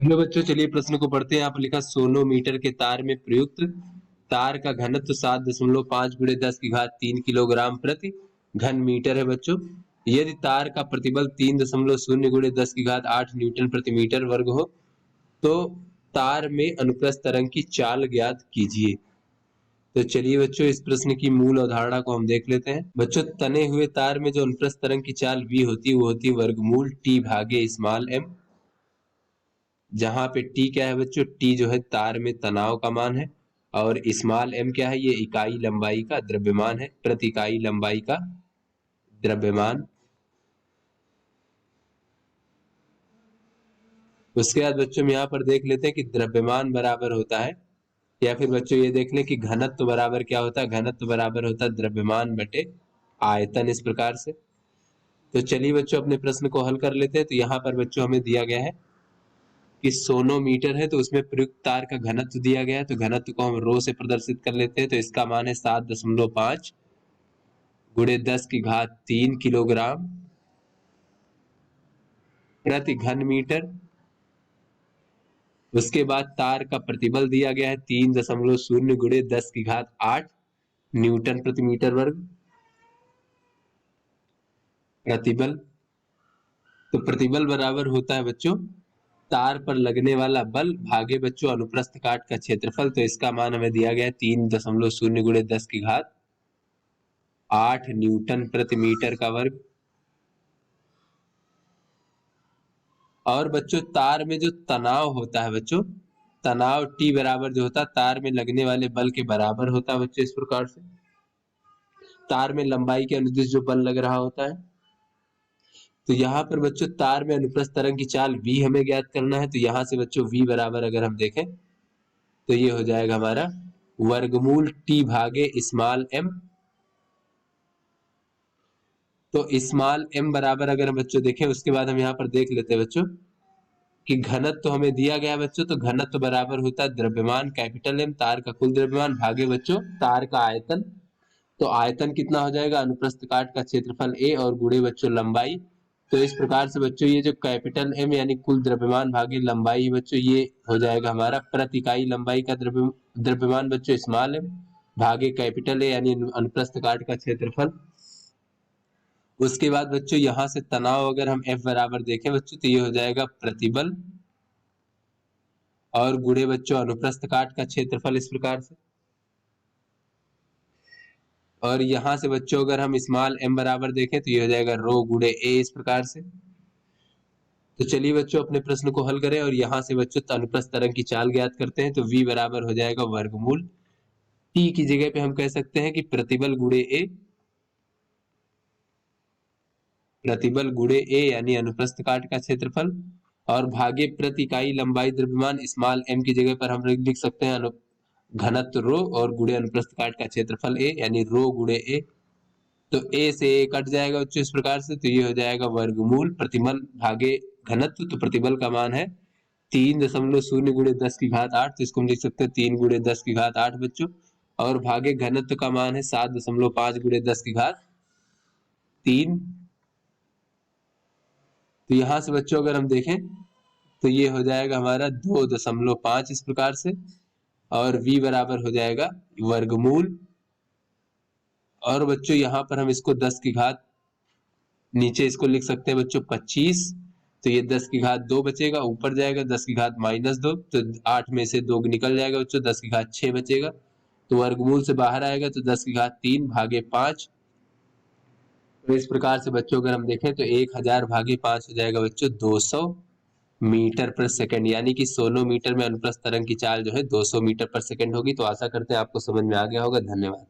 Hello बच्चों, चलिए प्रश्न को पढ़ते हैं। आप लिखा सोनोमीटर के तार में प्रयुक्त तार का घनत्व 7.5 गुणे 10 की घात 3 किलोग्राम प्रति घन मीटर है बच्चों। यदि तार का प्रतिबल 3.0 गुणे 10 की घात 8 न्यूटन प्रति मीटर वर्ग हो तो तार में अनुप्रस्थ तरंग की चाल ज्ञात कीजिए। तो चलिए बच्चों, इस प्रश्न की मूल अवधारणा को हम देख लेते हैं। बच्चों, तने हुए तार में जो अनुप्रस्थ तरंग की चाल v होती है वो होती है वर्गमूल t भागे स्मॉल m, जहां पे टी क्या है बच्चों, टी जो है तार में तनाव का मान है, और स्मॉल एम क्या है, ये इकाई लंबाई का द्रव्यमान है, प्रति इकाई लंबाई का द्रव्यमान। उसके बाद बच्चों हम यहाँ पर देख लेते हैं कि द्रव्यमान बराबर होता है, या फिर बच्चों ये देख लें कि घनत्व बराबर क्या होता है, घनत्व बराबर होता है द्रव्यमान बटे आयतन, इस प्रकार से। तो चलिए बच्चों अपने प्रश्न को हल कर लेते हैं। तो यहाँ पर बच्चों हमें दिया गया है कि सोनोमीटर है, तो उसमें प्रयुक्त तार का घनत्व दिया गया है। तो घनत्व को हम रो से प्रदर्शित कर लेते हैं। तो इसका मान है 7.5 गुणे 10 की घात 3 किलोग्राम प्रति घन मीटर। उसके बाद तार का प्रतिबल दिया गया है 3.0 गुणे 10 की घात 8 न्यूटन प्रति मीटर वर्ग। प्रतिबल, तो प्रतिबल बराबर होता है बच्चों तार पर लगने वाला बल भागे बच्चों अनुप्रस्थ काट का क्षेत्रफल। तो इसका मान हमें दिया गया है 3.0 गुणे 10 की घात 8 न्यूटन प्रति मीटर का वर्ग। और बच्चों तार में जो तनाव होता है बच्चों, तनाव T बराबर जो होता है तार में लगने वाले बल के बराबर होता है बच्चों। इस प्रकार से तार में लंबाई के अनुदिश जो बल लग रहा होता है, तो यहाँ पर बच्चों तार में अनुप्रस्थ तरंग की चाल v हमें ज्ञात करना है। तो यहाँ से बच्चों v बराबर अगर हम देखें तो ये हो जाएगा हमारा वर्गमूल T भागे स्मॉल m। तो स्मॉल m बराबर अगर हम बच्चों देखें, उसके बाद हम यहाँ पर देख लेते हैं बच्चों कि घनत्व तो हमें दिया गया है बच्चों। तो घनत्व बराबर होता है द्रव्यमान कैपिटल M, तार का कुल द्रव्यमान भागे बच्चों तार का आयतन। तो आयतन कितना हो जाएगा, अनुप्रस्थ काट का क्षेत्रफल A और गुणे बच्चों लंबाई। तो इस प्रकार से बच्चों ये जो कैपिटल M यानी कुल द्रव्यमान भागे लंबाई बच्चों, ये हो जाएगा हमारा प्रति इकाई लंबाई का द्रव्यमान बच्चों स्मॉल m भागे कैपिटल A यानी अनुप्रस्थ काट का क्षेत्रफल। उसके बाद बच्चों यहां से तनाव अगर हम F बराबर देखें बच्चों, तो ये हो जाएगा प्रतिबल और गुणे बच्चों अनुप्रस्थ काट का क्षेत्रफल, इस प्रकार से। और यहां से बच्चों अगर हम स्मॉल m बराबर देखें तो ये हो जाएगा रो गुणे a, इस प्रकार से। तो चलिए बच्चों अपने प्रश्न को हल करें और यहां से बच्चों अनुप्रस्थ तरंग की चाल ज्ञात करते हैं। तो v बराबर हो जाएगा वर्गमूल t की जगह पे हम कह सकते हैं कि प्रतिबल गुणे a, प्रतिबल गुणे a यानी अनुप्रस्थ काट का क्षेत्रफल, और भागे प्रति इकाई लंबाई द्रव्यमान स्मॉल m की जगह पर हम लिख सकते हैं घनत्व रो और गुणे अनुप्रस्थ काट का क्षेत्रफल a यानी रो गुणे a। तो a से a कट जाएगा बच्चों इस प्रकार से। तो ये हो जाएगा वर्गमूल प्रतिबल भागे घनत्व। तो प्रतिबल का मान है 3.0 गुणे 10 की घात 8, तो इसको हम लिख सकते हैं 3 गुणे 10 की घात 8 बच्चों। और भागे घनत्व का मान है 7.5 गुणे 10 की घात 3। तो यहां से बच्चों अगर हम देखें तो ये हो जाएगा हमारा 2.5 इस प्रकार से। और v बराबर हो जाएगा वर्गमूल, और बच्चों यहाँ पर हम इसको 10 की घात नीचे इसको लिख सकते हैं बच्चों 25। तो ये 10 की घात 2 बचेगा, ऊपर जाएगा 10 की घात -2, तो 8 में से 2 निकल जाएगा बच्चों, 10 की घात 6 बचेगा। तो वर्गमूल से बाहर आएगा तो 10 की घात 3 भागे 5। तो इस प्रकार से बच्चों अगर हम देखें तो 1000 भागे 5 हो जाएगा बच्चों 200 मीटर पर सेकंड, यानी कि सोनोमीटर में अनुप्रस्थ तरंग की चाल जो है 200 मीटर पर सेकंड होगी। तो आशा करते हैं आपको समझ में आ गया होगा। धन्यवाद।